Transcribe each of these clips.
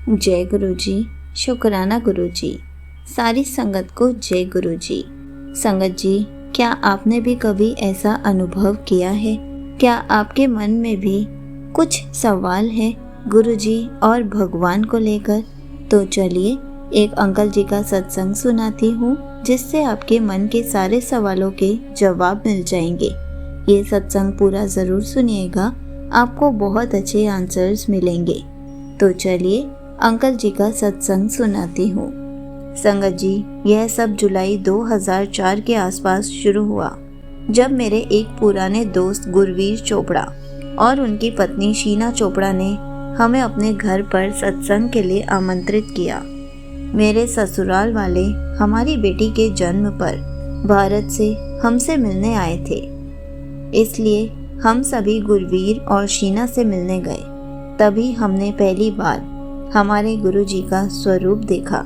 जय गुरु जी। शुक्राना गुरु जी। सारी संगत को जय गुरु जी। संगत जी, क्या आपने भी कभी ऐसा अनुभव किया है? क्या आपके मन में भी कुछ सवाल है गुरु जी और भगवान को लेकर? तो चलिए एक अंकल जी का सत्संग सुनाती हूँ, जिससे आपके मन के सारे सवालों के जवाब मिल जाएंगे। ये सत्संग पूरा ज़रूर सुनिएगा, आपको बहुत अच्छे आंसर्स मिलेंगे। तो चलिए अंकल जी का सत्संग सुनाती हूँ। संगत जी, यह सब जुलाई 2004 के आसपास शुरू हुआ, जब मेरे एक पुराने दोस्त गुरवीर चोपड़ा और उनकी पत्नी शीना चोपड़ा ने हमें अपने घर पर सत्संग के लिए आमंत्रित किया। मेरे ससुराल वाले हमारी बेटी के जन्म पर भारत से हमसे मिलने आए थे, इसलिए हम सभी गुरवीर और शीना से मिलने गए। तभी हमने पहली बार हमारे गुरु जी का स्वरूप देखा।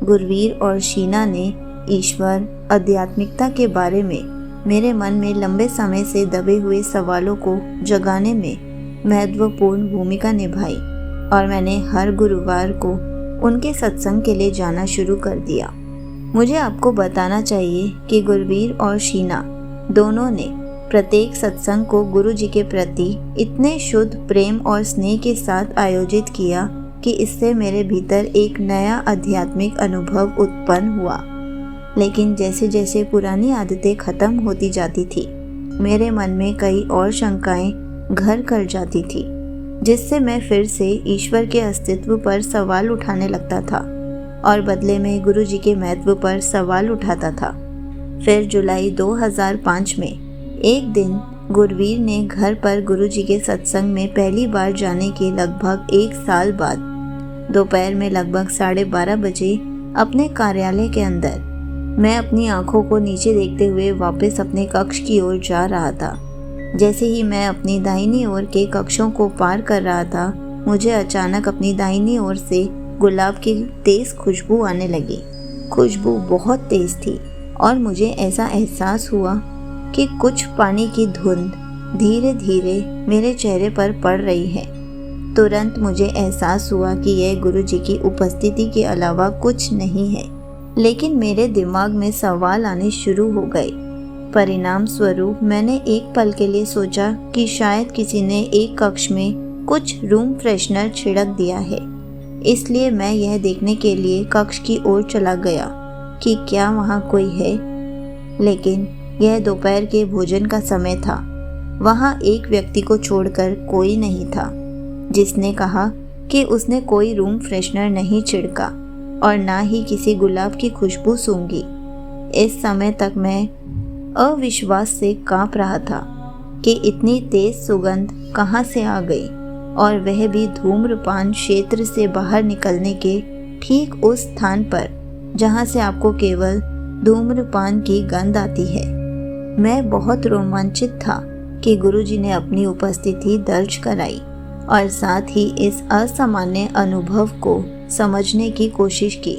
गुरवीर और शीना ने ईश्वर, आध्यात्मिकता के बारे में मेरे मन में लंबे समय से दबे हुए सवालों को जगाने में महत्वपूर्ण भूमिका निभाई और मैंने हर गुरुवार को उनके सत्संग के लिए जाना शुरू कर दिया। मुझे आपको बताना चाहिए कि गुरवीर और शीना दोनों ने प्रत्येक सत्संग को गुरु जी के प्रति इतने शुद्ध प्रेम और स्नेह के साथ आयोजित किया कि इससे मेरे भीतर एक नया आध्यात्मिक अनुभव उत्पन्न हुआ। लेकिन जैसे जैसे पुरानी आदतें खत्म होती जाती थी, मेरे मन में कई और शंकाएं घर कर जाती थी, जिससे मैं फिर से ईश्वर के अस्तित्व पर सवाल उठाने लगता था और बदले में गुरु जी के महत्व पर सवाल उठाता था। फिर जुलाई 2005 में एक दिन गुरवीर ने घर पर गुरु जी के सत्संग में पहली बार जाने के लगभग 1 साल बाद दोपहर में लगभग 12:30 बजे अपने कार्यालय के अंदर मैं अपनी आंखों को नीचे देखते हुए वापस अपने कक्ष की ओर जा रहा था। जैसे ही मैं अपनी दाहिनी ओर के कक्षों को पार कर रहा था, मुझे अचानक अपनी दाहिनी ओर से गुलाब की तेज खुशबू आने लगी। खुशबू बहुत तेज थी और मुझे ऐसा एहसास हुआ कि कुछ पानी की धुंध धीरे धीरे मेरे चेहरे पर पड़ रही है। तुरंत मुझे एहसास हुआ कि यह गुरु जी की उपस्थिति के अलावा कुछ नहीं है, लेकिन मेरे दिमाग में सवाल आने शुरू हो गए। परिणाम स्वरूप मैंने एक पल के लिए सोचा कि शायद किसी ने एक कक्ष में कुछ रूम फ्रेशनर छिड़क दिया है, इसलिए मैं यह देखने के लिए कक्ष की ओर चला गया कि क्या वहाँ कोई है। लेकिन यह दोपहर के भोजन का समय था। वहाँ एक व्यक्ति को छोड़कर कोई नहीं था, जिसने कहा कि उसने कोई रूम फ्रेशनर नहीं छिड़का और ना ही किसी गुलाब की खुशबू सूंघी। इस समय तक मैं अविश्वास से कांप रहा था कि इतनी तेज सुगंध कहाँ से आ गई, और वह भी धूम्रपान क्षेत्र से बाहर निकलने के ठीक उस स्थान पर जहाँ से आपको केवल धूम्रपान की गंध आती है। मैं बहुत रोमांचित था कि गुरुजी ने अपनी उपस्थिति दर्ज कराई और साथ ही इस असामान्य अनुभव को समझने की कोशिश की।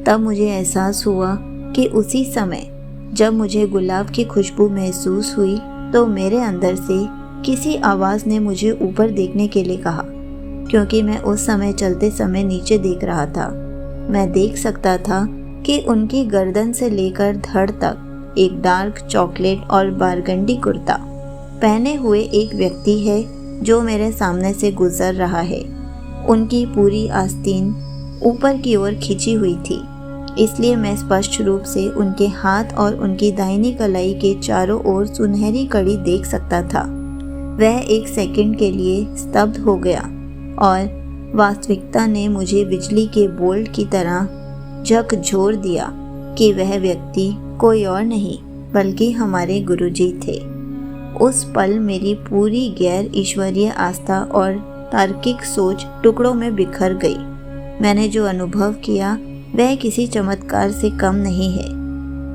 तब मुझे एहसास हुआ कि उसी समय जब मुझे गुलाब की खुशबू महसूस हुई, तो मेरे अंदर से किसी आवाज़ ने मुझे ऊपर देखने के लिए कहा। क्योंकि मैं उस समय चलते समय नीचे देख रहा था, मैं देख सकता था कि उनकी गर्दन से लेकर धड़ तक एक डार्क चॉकलेट और बारगंडी कुर्ता पहने हुए एक व्यक्ति है जो मेरे सामने से गुजर रहा है। उनकी पूरी आस्तीन ऊपर की ओर खिंची हुई थी, इसलिए मैं स्पष्ट रूप से उनके हाथ और उनकी दाहिनी कलाई के चारों ओर सुनहरी कड़ी देख सकता था। वह एक सेकंड के लिए स्तब्ध हो गया और वास्तविकता ने मुझे बिजली के बोल्ट की तरह झकझोर दिया कि वह व्यक्ति कोई और नहीं बल्कि हमारे गुरुजी थे। उस पल मेरी पूरी गैर ईश्वरीय आस्था और तार्किक सोच टुकड़ों में बिखर गई। मैंने जो अनुभव किया वह किसी चमत्कार से कम नहीं है।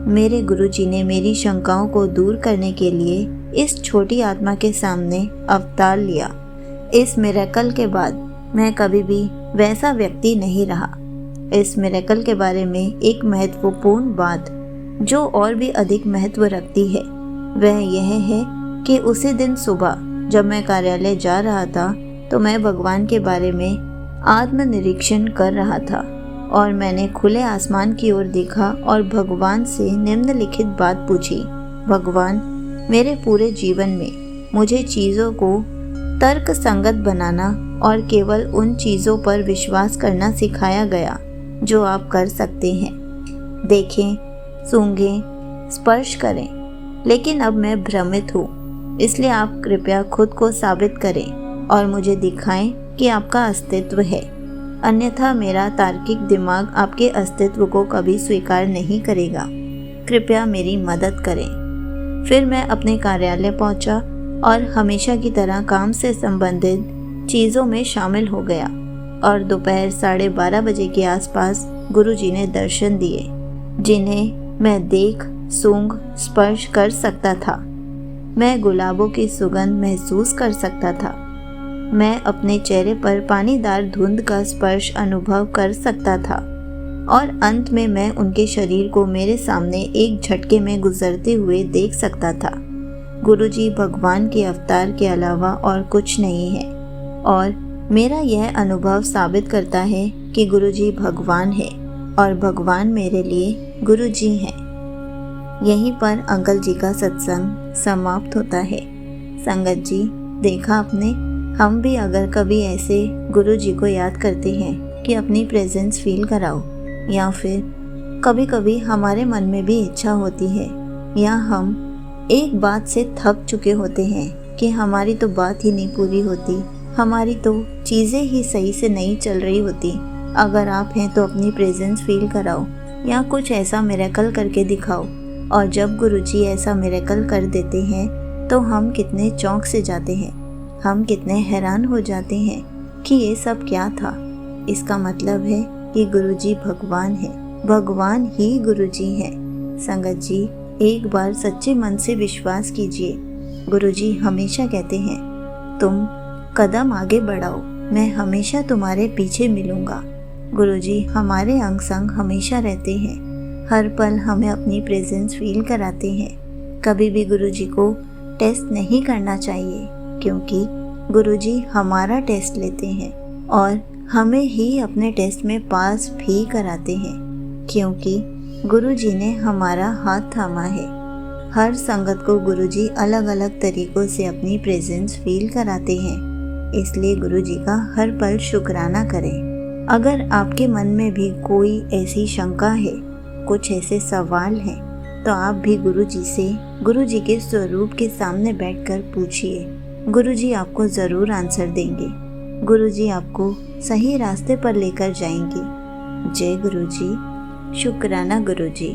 मेरे गुरुजी ने मेरी शंकाओं को दूर करने के लिए इस छोटी आत्मा के सामने अवतार लिया। इस मिरेकल के बाद मैं कभी भी वैसा व्यक्ति नहीं रहा। इस मिरेकल के बारे में एक महत्वपूर्ण बात जो और भी अधिक महत्व रखती है, वह यह है कि उसी दिन सुबह जब मैं कार्यालय जा रहा था, तो मैं भगवान के बारे में आत्मनिरीक्षण कर रहा था और मैंने खुले आसमान की ओर देखा और भगवान से निम्नलिखित बात पूछी। भगवान, मेरे पूरे जीवन में मुझे चीज़ों को तर्क संगत बनाना और केवल उन चीज़ों पर विश्वास करना सिखाया गया जो आप कर सकते हैं। देखें, सूंघें, स्पर्श करें, लेकिन अब मैं भ्रमित हूँ, इसलिए आप कृपया खुद को साबित करें और मुझे दिखाएं कि आपका अस्तित्व है। अन्यथा मेरा तार्किक दिमाग आपके अस्तित्व को कभी स्वीकार नहीं करेगा। कृपया मेरी मदद करें। फिर मैं अपने कार्यालय पहुंचा और हमेशा की तरह काम से संबंधित चीज़ों में शामिल हो गया और दोपहर 12:30 बजे के आसपास गुरुजी ने दर्शन दिए, जिन्हें मैं देख, सूंघ, स्पर्श कर सकता था। मैं गुलाबों की सुगंध महसूस कर सकता था। मैं अपने चेहरे पर पानीदार धुंध का स्पर्श अनुभव कर सकता था और अंत में मैं उनके शरीर को मेरे सामने एक झटके में गुजरते हुए देख सकता था। गुरुजी भगवान के अवतार के अलावा और कुछ नहीं है और मेरा यह अनुभव साबित करता है कि गुरुजी भगवान है और भगवान मेरे लिए गुरुजी हैं। यहीं पर अंकल जी का सत्संग समाप्त होता है। संगत जी, देखा आपने, हम भी अगर कभी ऐसे गुरुजी को याद करते हैं कि अपनी प्रेजेंस फील कराओ, या फिर कभी कभी हमारे मन में भी इच्छा होती है या हम एक बात से थक चुके होते हैं कि हमारी तो बात ही नहीं पूरी होती, हमारी तो चीज़ें ही सही से नहीं चल रही होती। अगर आप हैं तो अपनी प्रेजेंस फील कराओ या कुछ ऐसा मिरेकल करके दिखाओ। और जब गुरुजी ऐसा मिरेकल कर देते हैं तो हम कितने चौंक से जाते हैं, हम कितने हैरान हो जाते हैं कि ये सब क्या था। इसका मतलब है कि गुरुजी भगवान है, भगवान ही गुरुजी है। संगत जी, एक बार सच्चे मन से विश्वास कीजिए। गुरुजी हमेशा कहते हैं, तुम कदम आगे बढ़ाओ, मैं हमेशा तुम्हारे पीछे मिलूंगा। गुरुजी हमारे अंग संग हमेशा रहते हैं, हर पल हमें अपनी प्रेजेंस फील कराते हैं। कभी भी गुरुजी को टेस्ट नहीं करना चाहिए, क्योंकि गुरुजी हमारा टेस्ट लेते हैं और हमें ही अपने टेस्ट में पास भी कराते हैं, क्योंकि गुरुजी ने हमारा हाथ थामा है। हर संगत को गुरुजी अलग अलग तरीकों से अपनी प्रेजेंस फील कराते हैं, इसलिए गुरुजी का हर पल शुक्राना करें। अगर आपके मन में भी कोई ऐसी शंका है, कुछ ऐसे सवाल हैं, तो आप भी गुरुजी से गुरुजी के स्वरूप के सामने बैठकर पूछिए। गुरुजी आपको ज़रूर आंसर देंगे। गुरुजी आपको सही रास्ते पर लेकर जाएंगे। जय गुरुजी। शुक्राना गुरुजी।